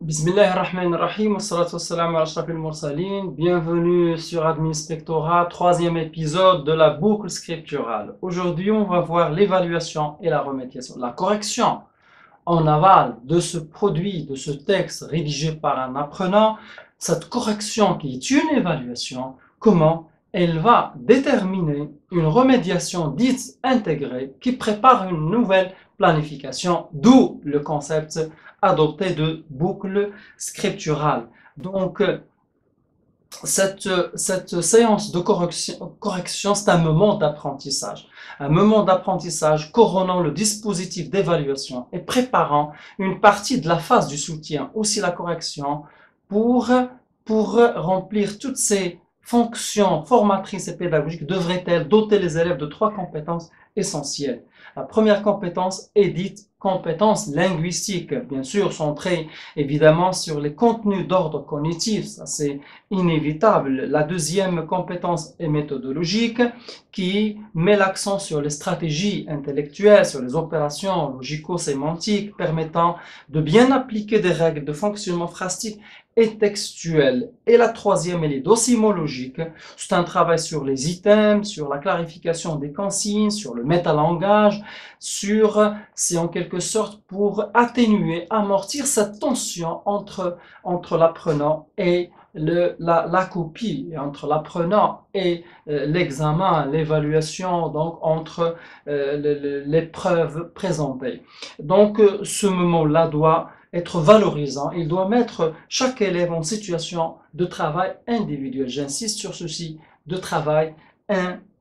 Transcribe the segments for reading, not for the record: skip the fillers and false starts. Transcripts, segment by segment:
Bismillahirrahmanirrahim, wassalatu wassalamu ala ashrafil mursalin. Bienvenue sur Adminspectorat, troisième épisode de la boucle scripturale. Aujourd'hui, on va voir l'évaluation et la remédiation. La correction en aval de ce produit, de ce texte rédigé par un apprenant, cette correction qui est une évaluation, comment elle va déterminer une remédiation dite intégrée qui prépare une nouvelle planification, d'où le concept adopté de boucle scripturale. Donc, cette séance de correction, c'est un moment d'apprentissage. Un moment d'apprentissage couronnant le dispositif d'évaluation et préparant une partie de la phase du soutien, aussi la correction, pour remplir toutes ces fonctions formatrices et pédagogiques, devrait-elle doter les élèves de 3 compétences essentielles. La première compétence est dite compétence linguistique, bien sûr centrée évidemment sur les contenus d'ordre cognitif, ça c'est inévitable. La deuxième compétence est méthodologique, qui met l'accent sur les stratégies intellectuelles, sur les opérations logico-sémantiques permettant de bien appliquer des règles de fonctionnement phrastique et textuel. Et la troisième, elle est docimologique. C'est un travail sur les items, sur la clarification des consignes, sur le métalangage, c'est en quelque sorte pour atténuer, amortir cette tension entre l'apprenant et la copie, entre l'apprenant et l'examen, l'évaluation, donc entre l'épreuve présentée. Donc ce moment-là doit être valorisant, il doit mettre chaque élève en situation de travail individuel. J'insiste sur ceci, de travail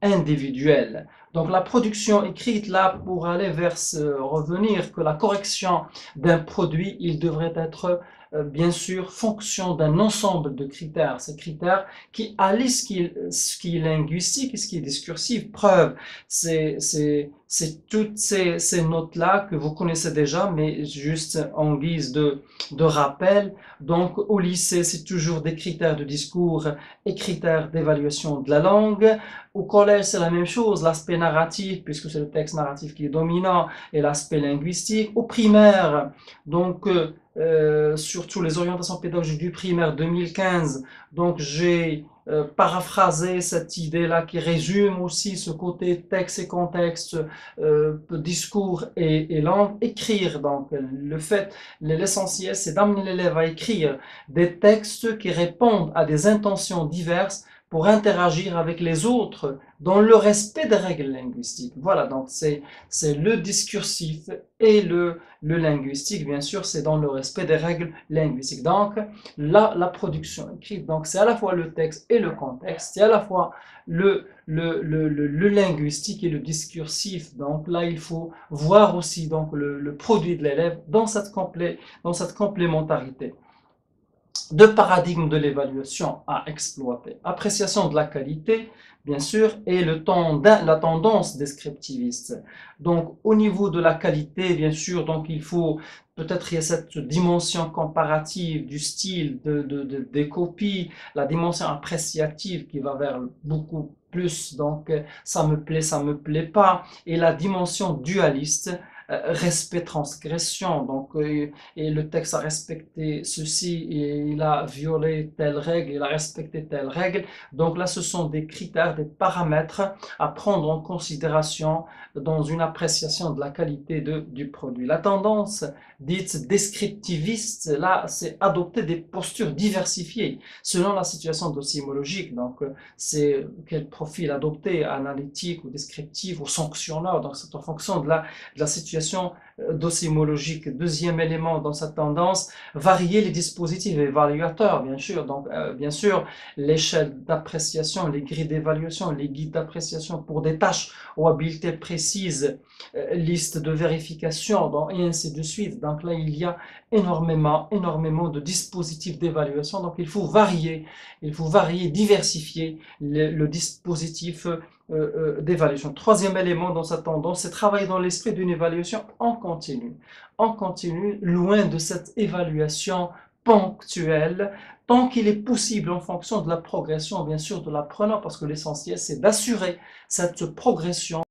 individuel. Donc la production écrite là, pour aller vers revenir que la correction d'un produit, il devrait être bien sûr fonction d'un ensemble de critères. Ces critères qui allient ce qui est linguistique et ce qui est discursif. Preuve, c'est toutes ces notes-là que vous connaissez déjà, mais juste en guise de rappel. Donc au lycée, c'est toujours des critères de discours et critères d'évaluation de la langue. Au collège, c'est la même chose, l'aspect narratif, puisque c'est le texte narratif qui est dominant, et l'aspect linguistique. Au primaire, donc surtout les orientations pédagogiques du primaire 2015, donc j'ai paraphrasé cette idée-là qui résume aussi ce côté texte et contexte, discours et langue. Écrire, donc l'essentiel, c'est d'amener l'élève à écrire des textes qui répondent à des intentions diverses pour interagir avec les autres dans le respect des règles linguistiques. Voilà, donc c'est le discursif et le linguistique, bien sûr, c'est dans le respect des règles linguistiques. Donc, la production écrite, donc c'est à la fois le texte et le contexte, c'est à la fois le linguistique et le discursif. Donc là, il faut voir aussi donc le produit de l'élève dans cette complémentarité. 2 paradigmes de l'évaluation à exploiter. Appréciation de la qualité, bien sûr, et la tendance descriptiviste. Donc, au niveau de la qualité, bien sûr, donc il faut peut-être il y a cette dimension comparative du style, des copies, la dimension appréciative qui va vers beaucoup plus, donc ça me plaît pas, et la dimension dualiste, respect transgression, donc et le texte a respecté ceci et il a violé telle règle, il a respecté telle règle. Donc là, ce sont des critères, des paramètres à prendre en considération dans une appréciation de la qualité du produit. La tendance dite descriptiviste, là, c'est adopter des postures diversifiées selon la situation docimologique. Donc c'est quel profil adopter, analytique ou descriptif ou sanctionneur. Donc c'est en fonction de la situation docimologique. Deuxième élément dans cette tendance, varier les dispositifs évaluateurs, bien sûr. Donc, bien sûr, l'échelle d'appréciation, les grilles d'évaluation, les guides d'appréciation pour des tâches ou habiletés précises, liste de vérification, donc, et ainsi de suite. Donc là, il y a énormément de dispositifs d'évaluation. Donc, il faut varier, diversifier le dispositif d'évaluation. Troisième élément dans cette tendance, c'est travailler dans l'esprit d'une évaluation en continu, loin de cette évaluation ponctuelle, tant qu'il est possible en fonction de la progression, bien sûr, de l'apprenant, parce que l'essentiel, c'est d'assurer cette progression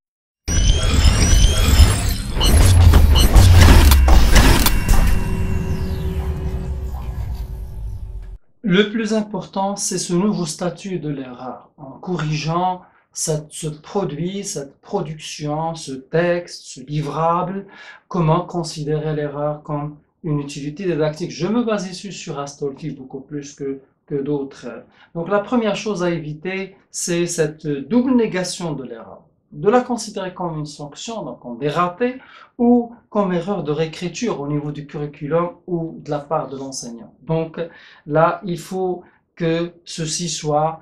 Le plus important, c'est ce nouveau statut de l'erreur. En corrigeant ce produit, cette production, ce texte, ce livrable, comment considérer l'erreur comme une utilité didactique. Je me base ici sur Astolfi beaucoup plus que d'autres. Donc la première chose à éviter, c'est cette double négation de l'erreur. De la considérer comme une sanction, donc comme des ratés, ou comme erreur de réécriture au niveau du curriculum ou de la part de l'enseignant. Donc là, il faut que ceci soit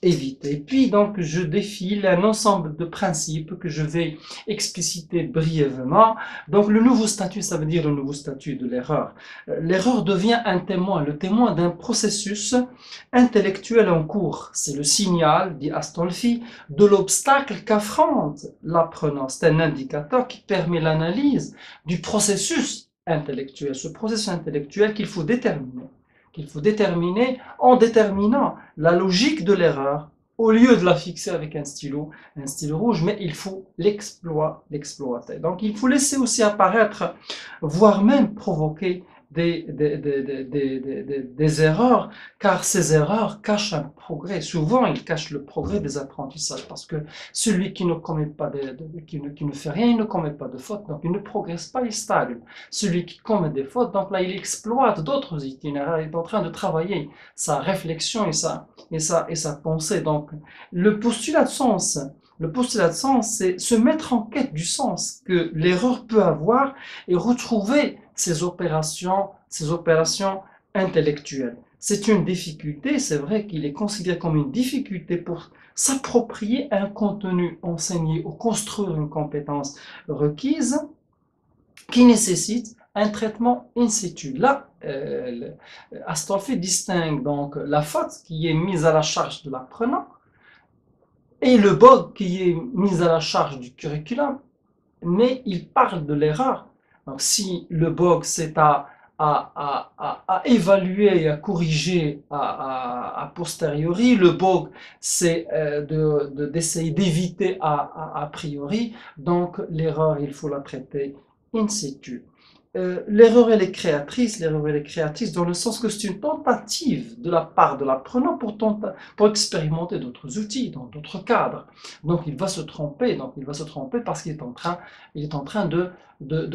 évité. Puis donc, je défile un ensemble de principes que je vais expliciter brièvement. Donc, le nouveau statut, ça veut dire le nouveau statut de l'erreur. L'erreur devient un témoin, le témoin d'un processus intellectuel en cours. C'est le signal, dit Astolfi, de l'obstacle qu'affronte l'apprenant. C'est un indicateur qui permet l'analyse du processus intellectuel, ce processus intellectuel qu'il faut déterminer en déterminant la logique de l'erreur au lieu de la fixer avec un stylo rouge, mais il faut l'exploiter. Donc il faut laisser aussi apparaître, voire même provoquer des erreurs, car ces erreurs cachent un progrès. Souvent, ils cachent le progrès des apprentissages, parce que celui qui ne commet pas qui ne fait rien, il ne commet pas de faute, donc il ne progresse pas, il stagne. Celui qui commet des fautes, donc là, il exploite d'autres itinéraires, il est en train de travailler sa réflexion et sa pensée. Donc, le postulat de sens, c'est se mettre en quête du sens que l'erreur peut avoir et retrouver ces opérations intellectuelles. C'est une difficulté, c'est vrai qu'il est considéré comme une difficulté pour s'approprier un contenu enseigné ou construire une compétence requise qui nécessite un traitement in situ. Là, Astolfi distingue donc la faute qui est mise à la charge de l'apprenant et le bug qui est mis à la charge du curriculum, mais il parle de l'erreur. Donc si le bug c'est à évaluer et à corriger a posteriori, le bug c'est d'essayer d'éviter a priori, donc l'erreur il faut la traiter in situ. L'erreur elle est créatrice dans le sens que c'est une tentative de la part de l'apprenant pour expérimenter d'autres outils dans d'autres cadres. Donc il va se tromper parce qu'il est en train de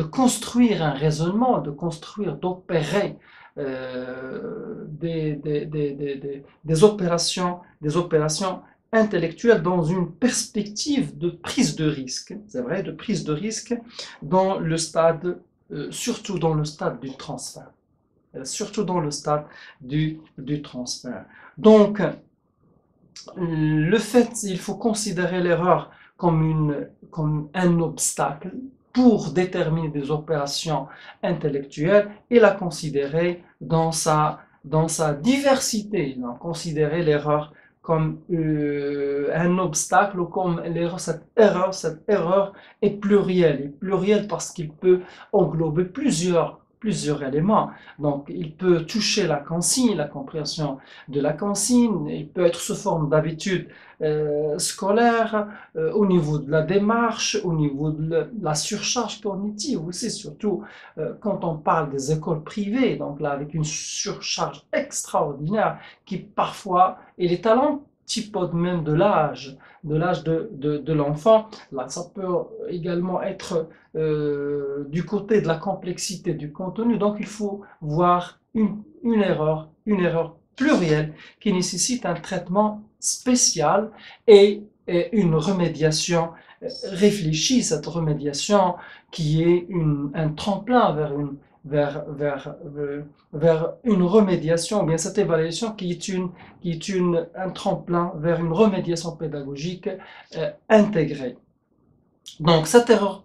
construire un raisonnement, d'opérer des opérations intellectuelles dans une perspective de prise de risque, c'est vrai, de prise de risque dans le stade surtout dans le stade du transfert. Donc, le fait, il faut considérer l'erreur comme un obstacle pour déterminer des opérations intellectuelles et la considérer dans sa diversité. Donc, considérer l'erreur comme un obstacle ou comme cette erreur est plurielle parce qu'il peut englober plusieurs éléments. Donc, il peut toucher la consigne, la compréhension de la consigne, il peut être sous forme d'habitude scolaire, au niveau de la démarche, au niveau de la surcharge cognitive aussi, surtout quand on parle des écoles privées, donc là avec une surcharge extraordinaire qui parfois, et les talents typodent même de l'âge de l'enfant. Là, ça peut également être du côté de la complexité du contenu. Donc, il faut voir une erreur plurielle qui nécessite un traitement spécial et une remédiation réfléchie, cette remédiation qui est un tremplin vers une remédiation, ou bien cette évaluation qui est un tremplin vers une remédiation pédagogique intégrée. Donc, cette erreur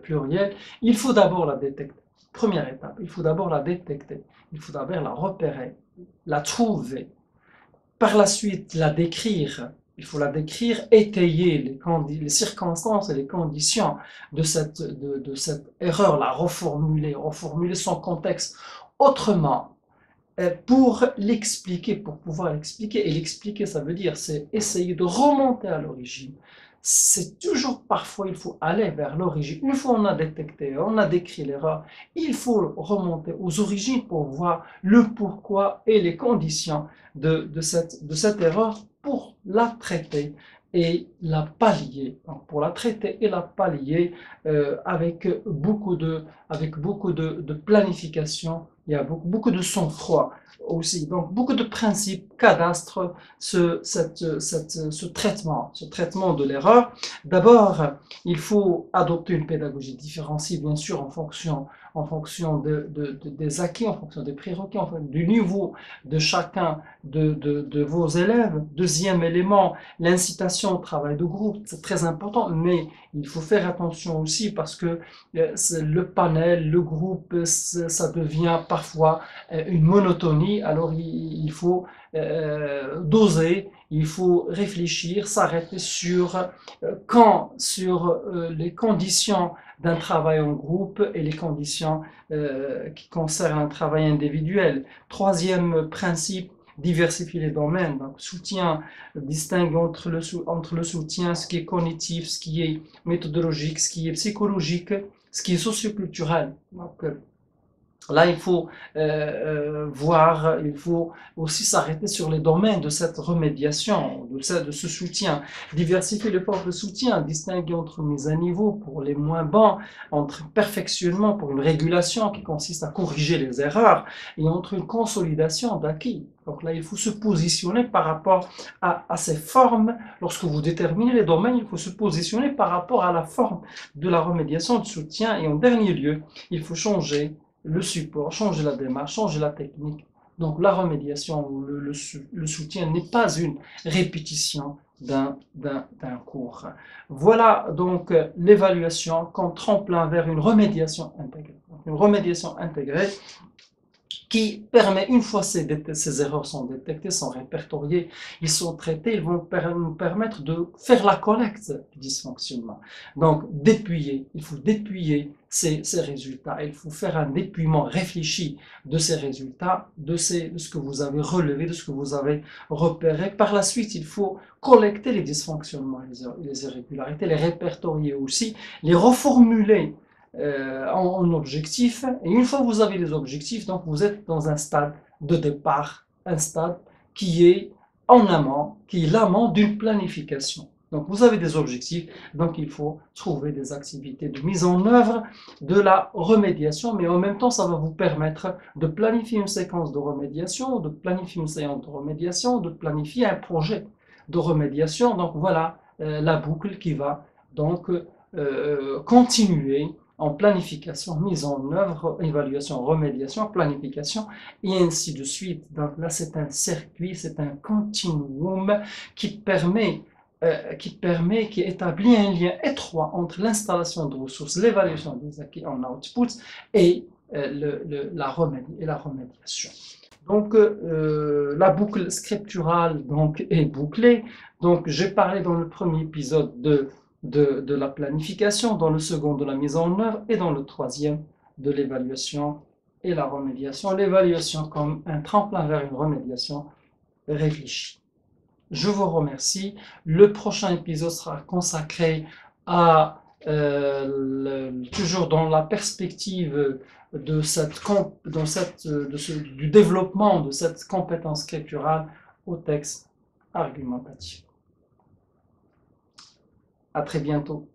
plurielle, il faut d'abord la détecter. Première étape, il faut d'abord la détecter. Il faut d'abord la repérer, la trouver. Par la suite, la décrire. Il faut la décrire, étayer les circonstances et les conditions de cette erreur, la reformuler son contexte autrement pour l'expliquer, pour pouvoir l'expliquer. Et l'expliquer, ça veut dire, c'est essayer de remonter à l'origine. c'est toujours parfois, il faut aller vers l'origine. Une fois on a détecté, on a décrit l'erreur, il faut remonter aux origines pour voir le pourquoi et les conditions de cette erreur pour la traiter et la pallier. Donc, pour la traiter et la pallier avec beaucoup de planification, il y a beaucoup de sang-froid aussi. Donc, beaucoup de principes cadastres ce traitement de l'erreur. D'abord, il faut adopter une pédagogie différenciée, bien sûr, en fonction des acquis, en fonction des prérequis, en fonction du niveau de chacun de vos élèves. Deuxième élément, l'incitation au travail de groupe, c'est très important, mais il faut faire attention aussi parce que le panel, le groupe, ça devient parfois une monotonie. Alors il faut doser, il faut réfléchir, s'arrêter sur les conditions d'un travail en groupe et les conditions qui concernent un travail individuel. Troisième principe, diversifier les domaines. Donc, soutien, distingue entre le soutien, ce qui est cognitif, ce qui est méthodologique, ce qui est psychologique, ce qui est socioculturel. Donc, là, il faut voir, il faut aussi s'arrêter sur les domaines de cette remédiation, de ce soutien. Diversifier les formes de soutien, distinguer entre mise à niveau pour les moins bons, entre perfectionnement pour une régulation qui consiste à corriger les erreurs, et entre une consolidation d'acquis. Donc là, il faut se positionner par rapport à ces formes. Lorsque vous déterminez les domaines, il faut se positionner par rapport à la forme de la remédiation, du soutien. Et en dernier lieu, il faut changer le support, changer la démarche, changer la technique. Donc la remédiation ou le soutien n'est pas une répétition d'un cours. Voilà donc l'évaluation comme tremplin vers une remédiation intégrée. Donc, une remédiation intégrée qui permet, une fois ces erreurs sont détectées, sont répertoriées, ils sont traités, ils vont nous permettre de faire la collecte du dysfonctionnement. Donc, il faut dépouiller ces résultats, il faut faire un dépouillement réfléchi de ces résultats, de ce que vous avez relevé, de ce que vous avez repéré. Par la suite, il faut collecter les dysfonctionnements, les irrégularités, les répertorier aussi, les reformuler en objectif. Et une fois que vous avez les objectifs, donc vous êtes dans un stade de départ, un stade qui est en amont, qui est l'amont d'une planification. Donc vous avez des objectifs, donc il faut trouver des activités de mise en œuvre de la remédiation, mais en même temps ça va vous permettre de planifier une séquence de remédiation, de planifier une séance de remédiation, de planifier un projet de remédiation. Donc voilà la boucle qui va donc continuer en planification, mise en œuvre, évaluation, remédiation, planification, et ainsi de suite. Donc là, c'est un circuit, c'est un continuum qui qui établit un lien étroit entre l'installation de ressources, l'évaluation des acquis en output et la remédiation. Donc, la boucle scripturale donc, est bouclée. Donc, j'ai parlé dans le premier épisode de la planification, dans le second de la mise en œuvre et dans le troisième de l'évaluation et la remédiation. L'évaluation comme un tremplin vers une remédiation réfléchie. Je vous remercie. Le prochain épisode sera consacré à toujours dans la perspective du développement de cette compétence scripturale au texte argumentatif. À très bientôt.